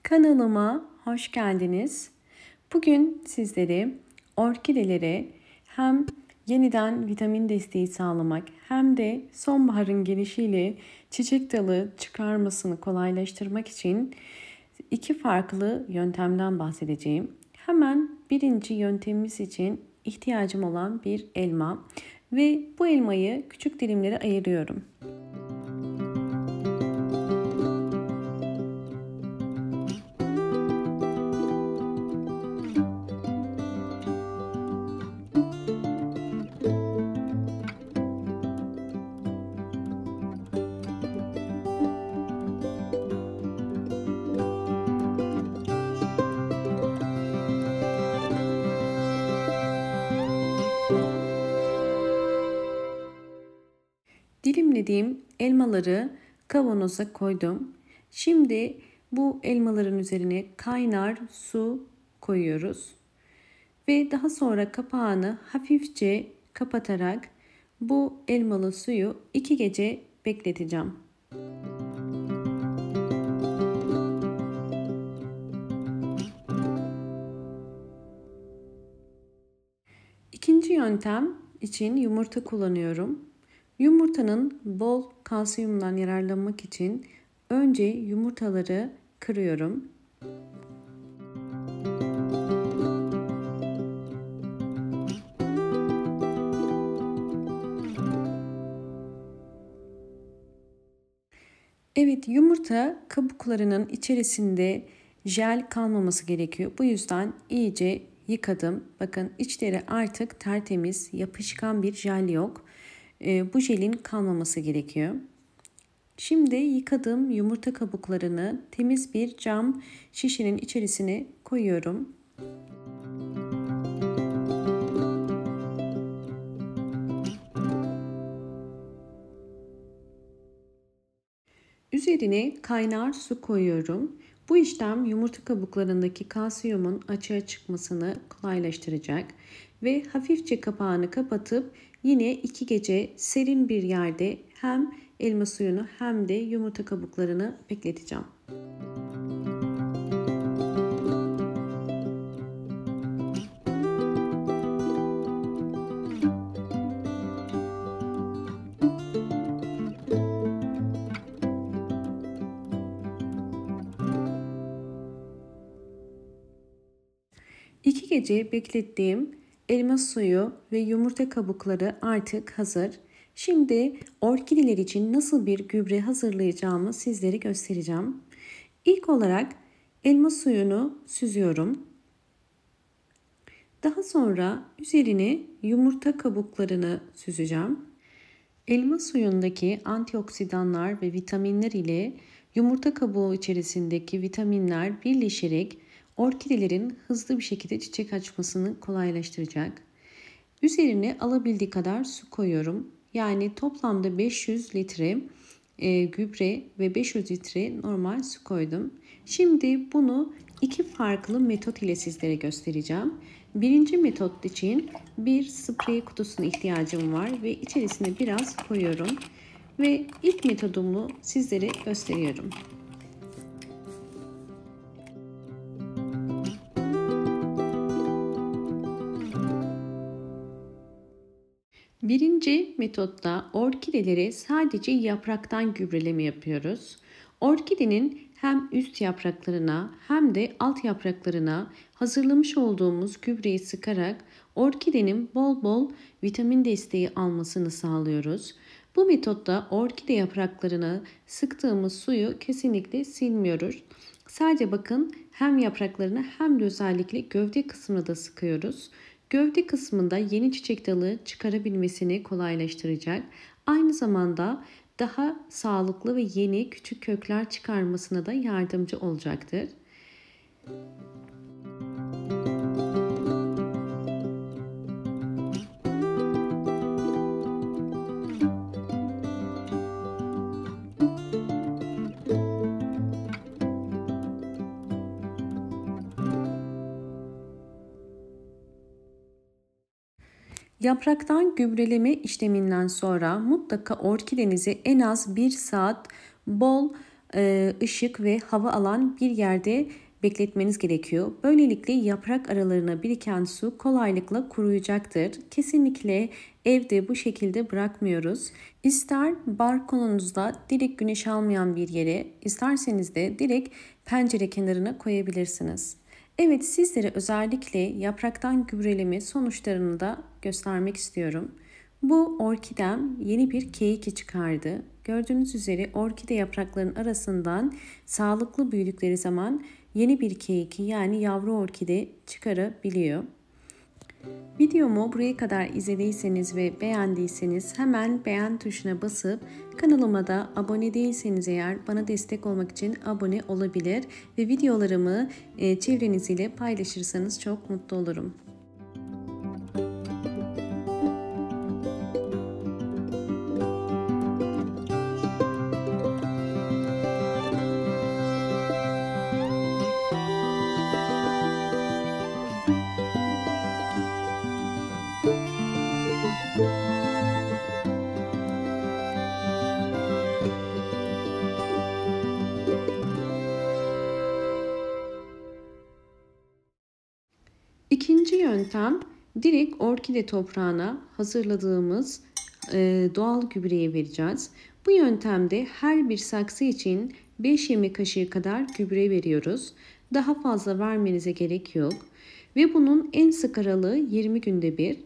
Kanalıma hoş geldiniz. Bugün sizlere orkidelere hem yeniden vitamin desteği sağlamak hem de sonbaharın gelişiyle çiçek dalı çıkarmasını kolaylaştırmak için iki farklı yöntemden bahsedeceğim. Hemen birinci yöntemimiz için ihtiyacım olan bir elma ve bu elmayı küçük dilimlere ayırıyorum. Dilimlediğim elmaları kavanoza koydum. Şimdi bu elmaların üzerine kaynar su koyuyoruz. Ve daha sonra kapağını hafifçe kapatarak bu elmalı suyu 2 gece bekleteceğim. İkinci yöntem için yumurta kullanıyorum. Yumurtanın bol kalsiyumdan yararlanmak için önce yumurtaları kırıyorum. Evet, yumurta kabuklarının içerisinde jel kalmaması gerekiyor. Bu yüzden iyice yıkadım. Bakın içleri artık tertemiz, yapışkan bir jel yok. Bu jelin kalmaması gerekiyor. Şimdi yıkadığım yumurta kabuklarını temiz bir cam şişenin içerisine koyuyorum. Üzerine kaynar su koyuyorum. Bu işlem yumurta kabuklarındaki kalsiyumun açığa çıkmasını kolaylaştıracak ve hafifçe kapağını kapatıp yine 2 gece serin bir yerde hem elma suyunu hem de yumurta kabuklarını bekleteceğim. İki gece beklettiğim elma suyu ve yumurta kabukları artık hazır. Şimdi orkideler için nasıl bir gübre hazırlayacağımı sizlere göstereceğim. İlk olarak elma suyunu süzüyorum. Daha sonra üzerine yumurta kabuklarını süzeceğim. Elma suyundaki antioksidanlar ve vitaminler ile yumurta kabuğu içerisindeki vitaminler birleşerek orkidelerin hızlı bir şekilde çiçek açmasını kolaylaştıracak. Üzerine alabildiği kadar su koyuyorum. Yani toplamda 500 litre gübre ve 500 litre normal su koydum. Şimdi bunu iki farklı metot ile sizlere göstereceğim. Birinci metot için bir sprey kutusuna ihtiyacım var ve içerisine biraz koyuyorum. Ve ilk metodumu sizlere gösteriyorum. Birinci metotta orkidelere sadece yapraktan gübreleme yapıyoruz. Orkidenin hem üst yapraklarına hem de alt yapraklarına hazırlamış olduğumuz gübreyi sıkarak orkidenin bol bol vitamin desteği almasını sağlıyoruz. Bu metotta orkide yapraklarına sıktığımız suyu kesinlikle silmiyoruz. Sadece bakın hem yapraklarına hem de özellikle gövde kısmına da sıkıyoruz. Gövde kısmında yeni çiçek dalı çıkarabilmesini kolaylaştıracak. Aynı zamanda daha sağlıklı ve yeni küçük kökler çıkarmasına da yardımcı olacaktır. Yapraktan gübreleme işleminden sonra mutlaka orkidenizi en az 1 saat bol ışık ve hava alan bir yerde bekletmeniz gerekiyor. Böylelikle yaprak aralarına biriken su kolaylıkla kuruyacaktır. Kesinlikle evde bu şekilde bırakmıyoruz. İster balkonunuzda direkt güneş almayan bir yere, isterseniz de direkt pencere kenarına koyabilirsiniz. Evet, sizlere özellikle yapraktan gübreleme sonuçlarını da göstermek istiyorum. Bu orkidem yeni bir keyiki çıkardı. Gördüğünüz üzere orkide yapraklarının arasından sağlıklı büyüdükleri zaman yeni bir keyiki yani yavru orkide çıkarabiliyor. Videomu buraya kadar izlediyseniz ve beğendiyseniz hemen beğen tuşuna basıp kanalıma da abone değilseniz eğer bana destek olmak için abone olabilir ve videolarımı çevreniz ile paylaşırsanız çok mutlu olurum. İkinci yöntem, direkt orkide toprağına hazırladığımız doğal gübreyi vereceğiz. Bu yöntemde her bir saksı için 5 yemek kaşığı kadar gübre veriyoruz. Daha fazla vermenize gerek yok. Ve bunun en sık aralığı 20 günde bir.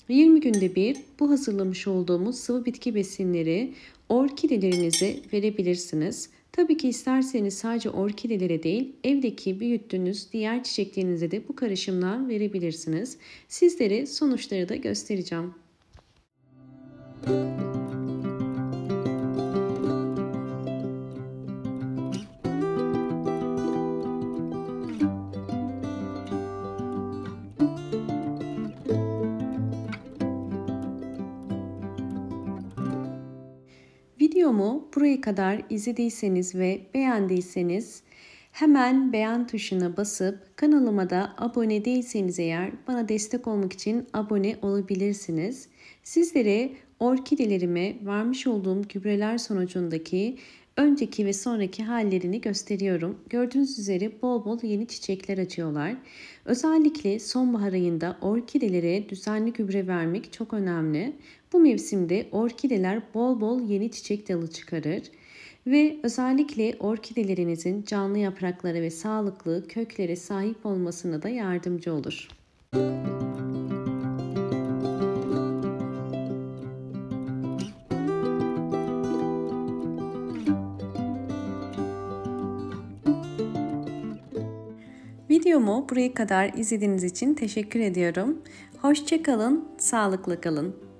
20 günde bir bu hazırlamış olduğumuz sıvı bitki besinleri orkidelerinize verebilirsiniz. Tabii ki isterseniz sadece orkidelere değil, evdeki büyüttüğünüz diğer çiçeklerinize de bu karışımdan verebilirsiniz. Sizlere sonuçları da göstereceğim. Videomu buraya kadar izlediyseniz ve beğendiyseniz hemen beğen tuşuna basıp kanalıma da abone değilseniz eğer bana destek olmak için abone olabilirsiniz. Sizlere orkidelerime vermiş olduğum gübreler sonucundaki önceki ve sonraki hallerini gösteriyorum. Gördüğünüz üzere bol bol yeni çiçekler açıyorlar. Özellikle sonbahar ayında orkidelere düzenli gübre vermek çok önemli. Bu mevsimde orkideler bol bol yeni çiçek dalı çıkarır ve özellikle orkidelerinizin canlı yapraklara ve sağlıklı köklere sahip olmasına da yardımcı olur. Videomu buraya kadar izlediğiniz için teşekkür ediyorum. Hoşça kalın, sağlıklı kalın.